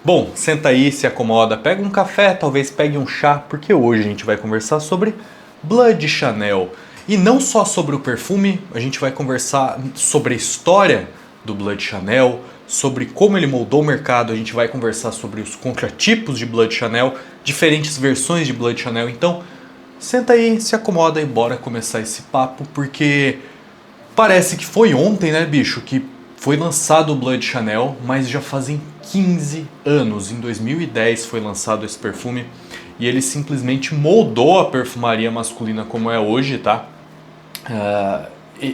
Bom, senta aí, se acomoda, pega um café, talvez pegue um chá, porque hoje a gente vai conversar sobre Blood Chanel. E não só sobre o perfume, a gente vai conversar sobre a história do Blood Chanel, sobre como ele moldou o mercado, a gente vai conversar sobre os contratipos de Blood Chanel, diferentes versões de Blood Chanel. Então, senta aí, se acomoda e bora começar esse papo, porque parece que foi ontem, né, bicho, que foi lançado o Blood Chanel, mas já fazem 15 anos. Em 2010 foi lançado esse perfume e ele simplesmente moldou a perfumaria masculina como é hoje, tá?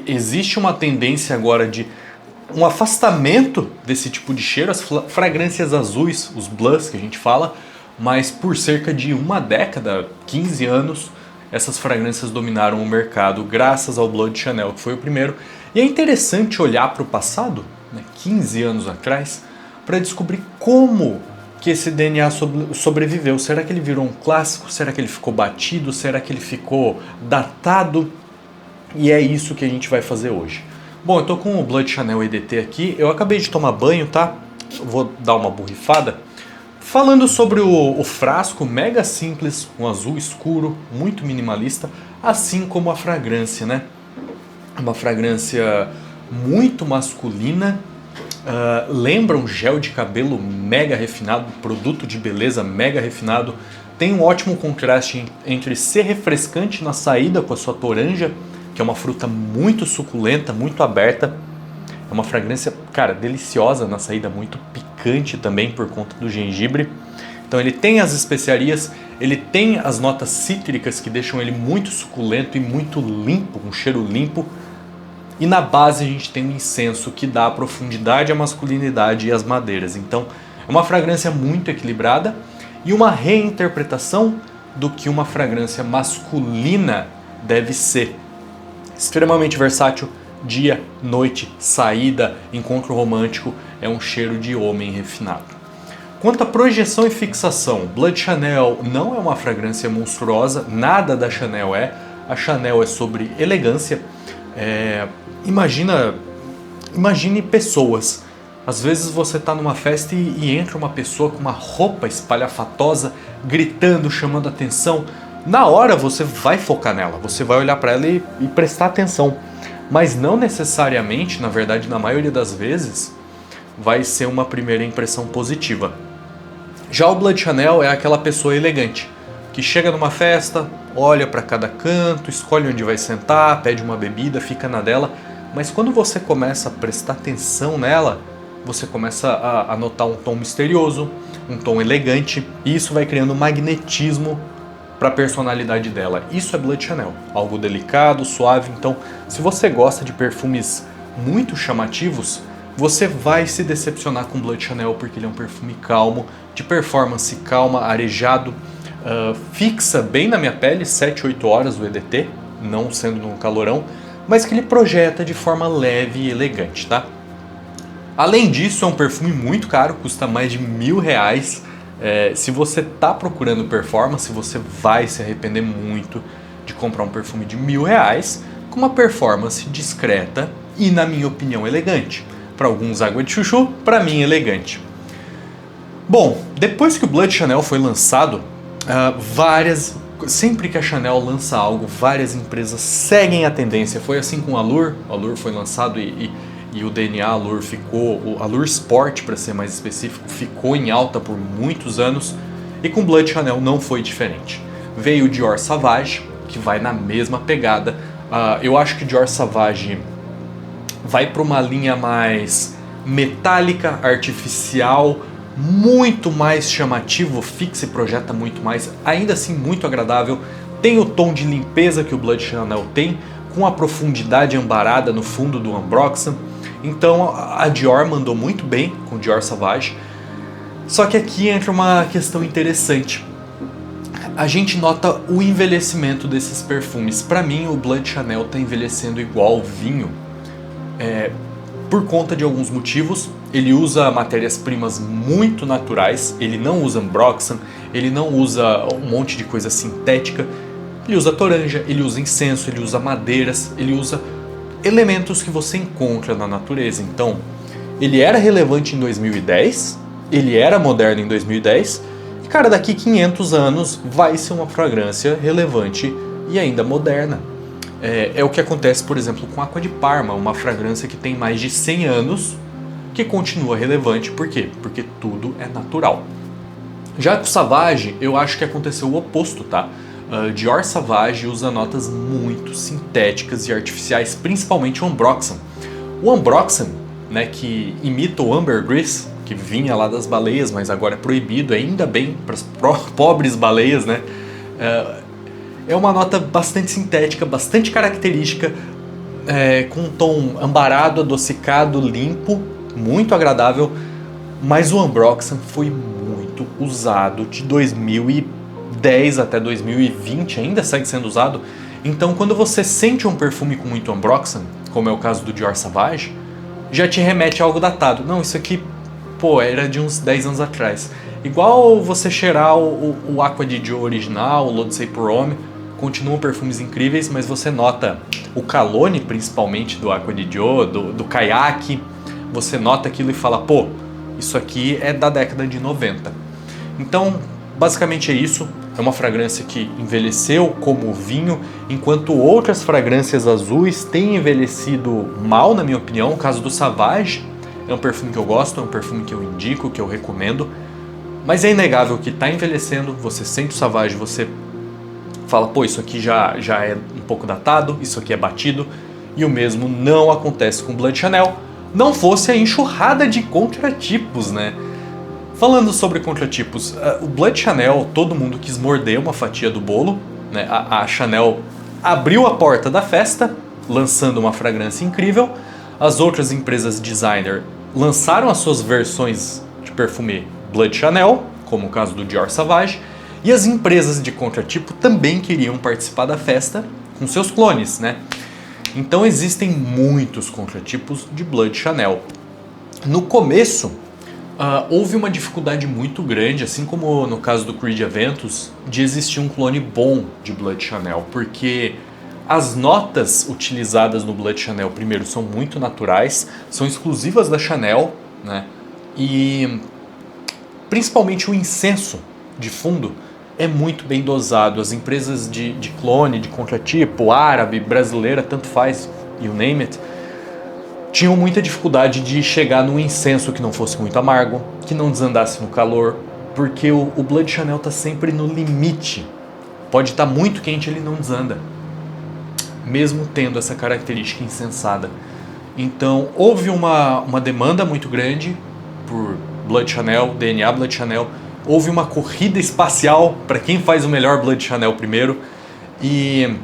Existe uma tendência agora de um afastamento desse tipo de cheiro, as fragrâncias azuis, os blunts que a gente fala, mas por cerca de uma década, 15 anos, essas fragrâncias dominaram o mercado graças ao Blood Chanel, que foi o primeiro. E é interessante olhar para o passado, né, 15 anos atrás, para descobrir como que esse DNA sobreviveu. Será que ele virou um clássico? Será que ele ficou batido? Será que ele ficou datado? E é isso que a gente vai fazer hoje. Bom, eu tô com o Blood Chanel EDT aqui. Eu acabei de tomar banho, tá? Vou dar uma borrifada. Falando sobre o frasco, mega simples, um azul escuro, muito minimalista, assim como a fragrância, né? Uma fragrância muito masculina, lembra um gel de cabelo mega refinado, produto de beleza mega refinado. Tem um ótimo contraste entre ser refrescante na saída com a sua toranja, que é uma fruta muito suculenta, muito aberta. É uma fragrância, cara, deliciosa na saída, muito picante também por conta do gengibre. Então ele tem as especiarias, ele tem as notas cítricas que deixam ele muito suculento e muito limpo, um cheiro limpo. E na base a gente tem um incenso que dá a profundidade, a masculinidade e as madeiras. Então é uma fragrância muito equilibrada e uma reinterpretação do que uma fragrância masculina deve ser. Extremamente versátil, dia, noite, saída, encontro romântico, é um cheiro de homem refinado. Quanto à projeção e fixação, Blood Chanel não é uma fragrância monstruosa, nada da Chanel é. A Chanel é sobre elegância. Imagine pessoas. Às vezes você está numa festa e entra uma pessoa com uma roupa espalhafatosa, gritando, chamando atenção. Na hora você vai focar nela, você vai olhar para ela e prestar atenção. Mas não necessariamente, na verdade, na maioria das vezes, vai ser uma primeira impressão positiva. Já o Blood Chanel é aquela pessoa elegante, que chega numa festa, olha para cada canto, escolhe onde vai sentar, pede uma bebida, fica na dela. Mas quando você começa a prestar atenção nela, você começa a notar um tom misterioso, um tom elegante, e isso vai criando um magnetismo para a personalidade dela. Isso é Blood Chanel, algo delicado, suave. Então, se você gosta de perfumes muito chamativos, você vai se decepcionar com Blood Chanel, porque ele é um perfume calmo, de performance calma, arejado, fixa bem na minha pele, 7, 8 horas o EDT, não sendo num calorão, mas que ele projeta de forma leve e elegante, tá? Além disso, é um perfume muito caro, custa mais de R$1.000. Se você está procurando performance, você vai se arrepender muito de comprar um perfume de R$1.000 com uma performance discreta e, na minha opinião, elegante. Para alguns água de chuchu, para mim elegante. Bom, depois que o Blood Chanel foi lançado, sempre que a Chanel lança algo, várias empresas seguem a tendência. Foi assim com o Allure foi lançado e o DNA Allure ficou, o Allure Sport para ser mais específico, ficou em alta por muitos anos, e com Blood Chanel não foi diferente. Veio o Dior Sauvage, que vai na mesma pegada. Eu acho que o Dior Sauvage vai para uma linha mais metálica, artificial, muito mais chamativo, fixa e projeta muito mais, ainda assim muito agradável. Tem o tom de limpeza que o Blood Chanel tem, com a profundidade ambarada no fundo do Ambroxan. Então a Dior mandou muito bem com o Dior Sauvage. Só que aqui entra uma questão interessante. A gente nota o envelhecimento desses perfumes. Para mim, o Blood Chanel está envelhecendo igual vinho, por conta de alguns motivos. Ele usa matérias-primas muito naturais, ele não usa Ambroxan, ele não usa um monte de coisa sintética. Ele usa toranja, ele usa incenso, ele usa madeiras, ele usa elementos que você encontra na natureza. Então, ele era relevante em 2010, ele era moderno em 2010, e cara, daqui 500 anos vai ser uma fragrância relevante e ainda moderna. É o que acontece, por exemplo, com Acqua di Parma, uma fragrância que tem mais de 100 anos, que continua relevante. Por quê? Porque tudo é natural. Já com o Sauvage, eu acho que aconteceu o oposto, tá? Dior Sauvage usa notas muito sintéticas e artificiais, principalmente o Ambroxan. O Ambroxan, né, que imita o Ambergris, que vinha lá das baleias, mas agora é proibido, ainda bem para as pobres baleias, né? É uma nota bastante sintética, bastante característica, com um tom ambarado, adocicado, limpo, muito agradável, mas o Ambroxan foi muito usado de 2010 até 2020, ainda segue sendo usado. Então quando você sente um perfume com muito Ambroxan, como é o caso do Dior Sauvage, já te remete a algo datado. Não, isso aqui, pô, era de uns 10 anos atrás. Igual você cheirar o Acqua di Gio original, o L'Eau de Sei Pour Homme, continuam perfumes incríveis, mas você nota o Cologne, principalmente do Acqua di Gio, do Caiaque, você nota aquilo e fala, pô, isso aqui é da década de 90. Então, basicamente é isso. É uma fragrância que envelheceu como vinho, enquanto outras fragrâncias azuis têm envelhecido mal, na minha opinião. O caso do Sauvage é um perfume que eu gosto, é um perfume que eu indico, que eu recomendo. Mas é inegável que está envelhecendo, você sente o Sauvage, você fala, pô, isso aqui já é um pouco datado, isso aqui é batido, e o mesmo não acontece com o Blood Chanel, não fosse a enxurrada de contratipos, né? Falando sobre contratipos, o Blood Chanel, todo mundo quis morder uma fatia do bolo, né? A Chanel abriu a porta da festa, lançando uma fragrância incrível, as outras empresas designer lançaram as suas versões de perfume Blood Chanel, como o caso do Dior Sauvage, e as empresas de contratipo também queriam participar da festa com seus clones, né? Então existem muitos contratipos de Blood Chanel. No começo, houve uma dificuldade muito grande, assim como no caso do Creed Aventus, de existir um clone bom de Blood Chanel, porque as notas utilizadas no Blood Chanel, primeiro, são muito naturais, são exclusivas da Chanel, né? E principalmente o incenso de fundo é muito bem dosado. As empresas de clone, de contratipo, árabe, brasileira, tanto faz, you name it, tinham muita dificuldade de chegar num incenso que não fosse muito amargo, que não desandasse no calor, porque o Blood Chanel está sempre no limite. Pode estar muito quente, ele não desanda, mesmo tendo essa característica incensada. Então houve uma demanda muito grande por Blood Chanel, DNA Blood Chanel. Houve uma corrida espacial para quem faz o melhor Blood Chanel primeiro. E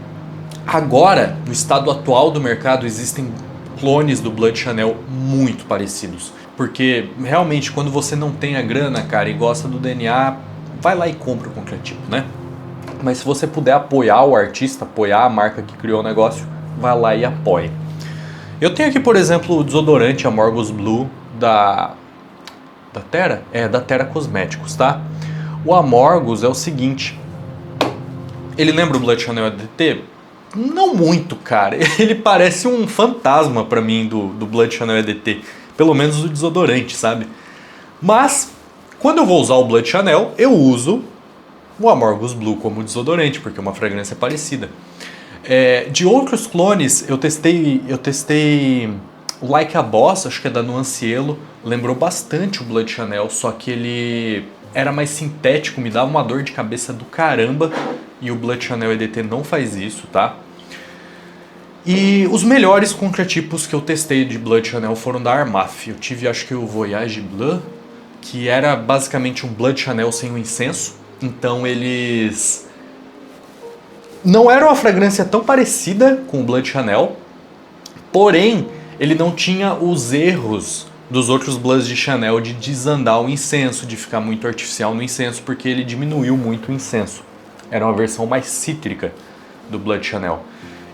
agora, no estado atual do mercado, existem clones do Blood Chanel muito parecidos. Porque realmente quando você não tem a grana, cara, e gosta do DNA, vai lá e compra o contratipo, né? Mas se você puder apoiar o artista, apoiar a marca que criou o negócio, vai lá e apoie. Eu tenho aqui, por exemplo, o desodorante Amorgos Blue da Terra? Da Terra Cosméticos, tá? O Amorgos é o seguinte, ele lembra o Blood Chanel EDT? Não muito, cara. Ele parece um fantasma pra mim do Blood Chanel EDT, pelo menos do desodorante, sabe? Mas, quando eu vou usar o Blood Chanel, eu uso o Amorgos Blue como desodorante, porque é uma fragrância parecida. De outros clones, eu testei o Like a Boss, acho que é da Nuancielo, lembrou bastante o Blood Chanel, só que ele era mais sintético, me dava uma dor de cabeça do caramba, e o Blood Chanel EDT não faz isso, tá? E os melhores contratipos que eu testei de Blood Chanel foram da Armaf. Eu tive, acho que o Voyage Bleu, que era basicamente um Blood Chanel sem o incenso. Então eles não era uma fragrância tão parecida com o Blood Chanel, porém ele não tinha os erros dos outros Bloods de Chanel de desandar o incenso, de ficar muito artificial no incenso, porque ele diminuiu muito o incenso. Era uma versão mais cítrica do Blood Chanel.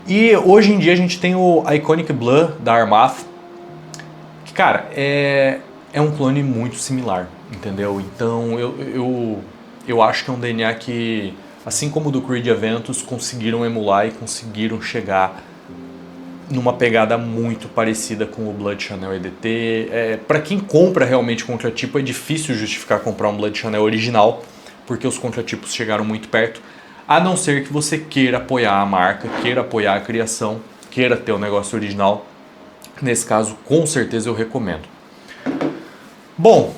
E hoje em dia a gente tem o Iconic Bleu da Armaf, que, cara, é um clone muito similar, entendeu? Então eu acho que é um DNA que, assim como o do Creed Aventus, conseguiram emular e conseguiram chegar numa pegada muito parecida com o Blood Chanel EDT. Para quem compra realmente contratipo, é difícil justificar comprar um Blood Chanel original, porque os contratipos chegaram muito perto, a não ser que você queira apoiar a marca, queira apoiar a criação, queira ter o negócio original. Nesse caso, com certeza eu recomendo. Bom,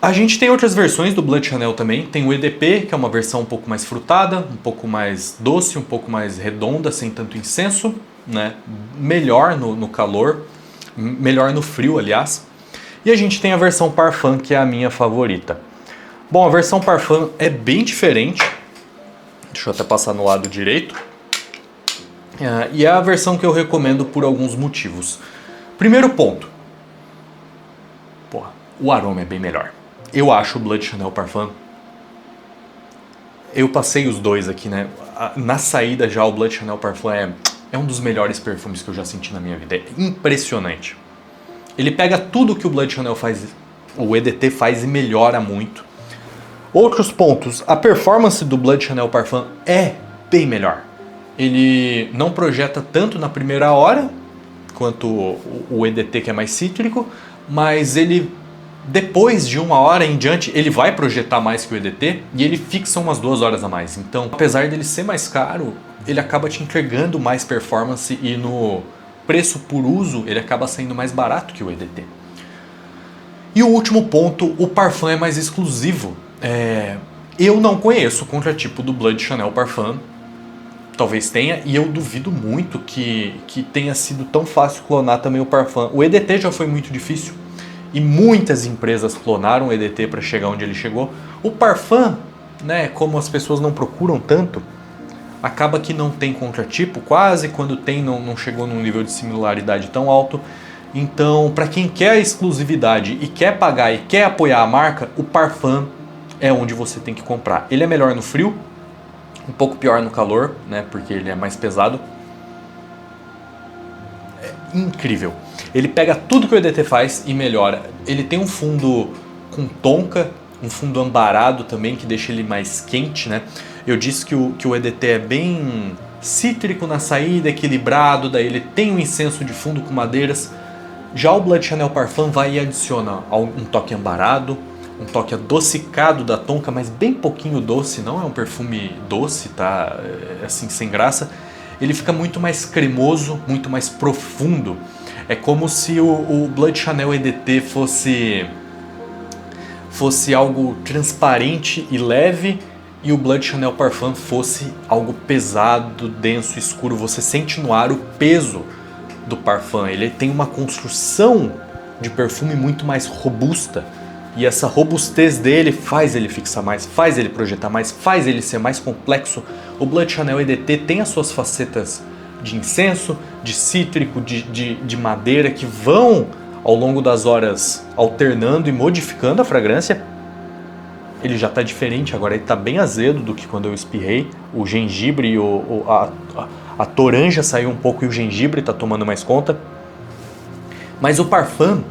a gente tem outras versões do Blood Chanel também. Tem o EDP, que é uma versão um pouco mais frutada, um pouco mais doce, um pouco mais redonda, sem tanto incenso, né? Melhor no calor, melhor no frio, aliás. E a gente tem a versão Parfum, que é a minha favorita. Bom, a versão Parfum é bem diferente. Deixa eu até passar no lado direito. E é a versão que eu recomendo por alguns motivos. Primeiro ponto. Porra, o aroma é bem melhor. Eu acho o Blood Chanel Parfum. Eu passei os dois aqui, né? Na saída já o Blood Chanel Parfum é um dos melhores perfumes que eu já senti na minha vida. É impressionante. Ele pega tudo que o Blood Chanel faz, o EDT faz, e melhora muito. Outros pontos, a performance do Blood Chanel Parfum é bem melhor. Ele não projeta tanto na primeira hora, quanto o EDT, que é mais cítrico, mas ele, depois de 1 hora em diante, ele vai projetar mais que o EDT e ele fixa umas 2 horas a mais. Então, apesar dele ser mais caro, ele acaba te entregando mais performance e no preço por uso, ele acaba saindo mais barato que o EDT. E o último ponto, o Parfum é mais exclusivo. Eu não conheço o contratipo do Blood Chanel Parfum, talvez tenha, e eu duvido muito que tenha sido tão fácil clonar também o Parfum. O EDT já foi muito difícil e muitas empresas clonaram o EDT para chegar onde ele chegou. O Parfum, né, como as pessoas não procuram tanto, acaba que não tem contratipo, quase quando tem não chegou num nível de similaridade tão alto. Então, para quem quer a exclusividade e quer pagar e quer apoiar a marca, o Parfum é onde você tem que comprar. Ele é melhor no frio, um pouco pior no calor, né, porque ele é mais pesado. É incrível. Ele pega tudo que o EDT faz e melhora. Ele tem um fundo com tonka, um fundo ambarado também, que deixa ele mais quente, né? Eu disse que o EDT é bem cítrico na saída, equilibrado, daí ele tem um incenso de fundo com madeiras. Já o Blood Chanel Parfum vai e adiciona um toque ambarado, um toque adocicado da tonka, mas bem pouquinho doce, não é um perfume doce, tá? Assim, sem graça. Ele fica muito mais cremoso, muito mais profundo. É como se o Blood Chanel EDT fosse algo transparente e leve, e o Blood Chanel Parfum fosse algo pesado, denso, escuro. Você sente no ar o peso do Parfum. Ele tem uma construção de perfume muito mais robusta, e essa robustez dele faz ele fixar mais, faz ele projetar mais, faz ele ser mais complexo. O Blood Chanel EDT tem as suas facetas de incenso, de cítrico, de madeira, que vão ao longo das horas alternando e modificando a fragrância. Ele já está diferente, agora ele está bem azedo do que quando eu espirrei. O gengibre, a toranja saiu um pouco e o gengibre está tomando mais conta. Mas o Parfum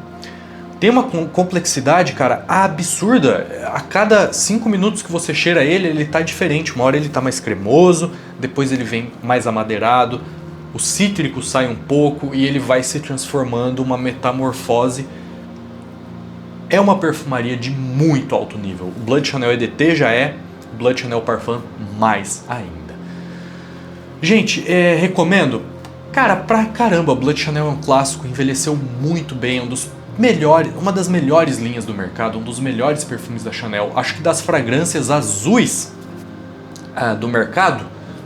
tem uma complexidade, cara, absurda. A cada 5 minutos que você cheira ele, ele tá diferente. Uma hora ele tá mais cremoso, depois ele vem mais amadeirado, o cítrico sai um pouco e ele vai se transformando uma metamorfose. É uma perfumaria de muito alto nível. O Blood Chanel EDT já é, o Blood Chanel Parfum mais ainda. Gente, recomendo? Cara, pra caramba, o Blood Chanel é um clássico, envelheceu muito bem, uma das melhores linhas do mercado, um dos melhores perfumes da Chanel. Acho que das fragrâncias azuis do mercado,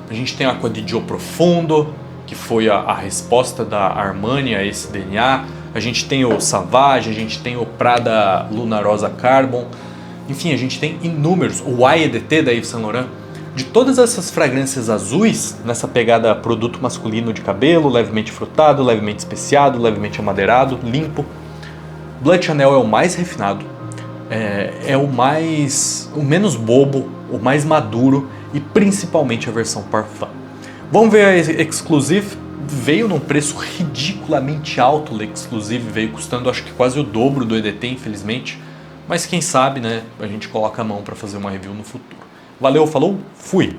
a gente tem a Acqua di Gio Profondo, que foi a resposta da Armani a esse DNA. A gente tem o Sauvage, a gente tem o Prada Lunarosa Carbon. Enfim, a gente tem inúmeros. O YEDT da Yves Saint Laurent. De todas essas fragrâncias azuis, nessa pegada produto masculino de cabelo, levemente frutado, levemente especiado, levemente amadeirado, limpo, Blood Chanel é o mais refinado, é o menos bobo, o mais maduro, e principalmente a versão Parfum. Vamos ver a Exclusive. Veio num preço ridiculamente alto. O Exclusive veio custando acho que quase o dobro do EDT, infelizmente. Mas quem sabe, né, a gente coloca a mão para fazer uma review no futuro. Valeu, falou, fui!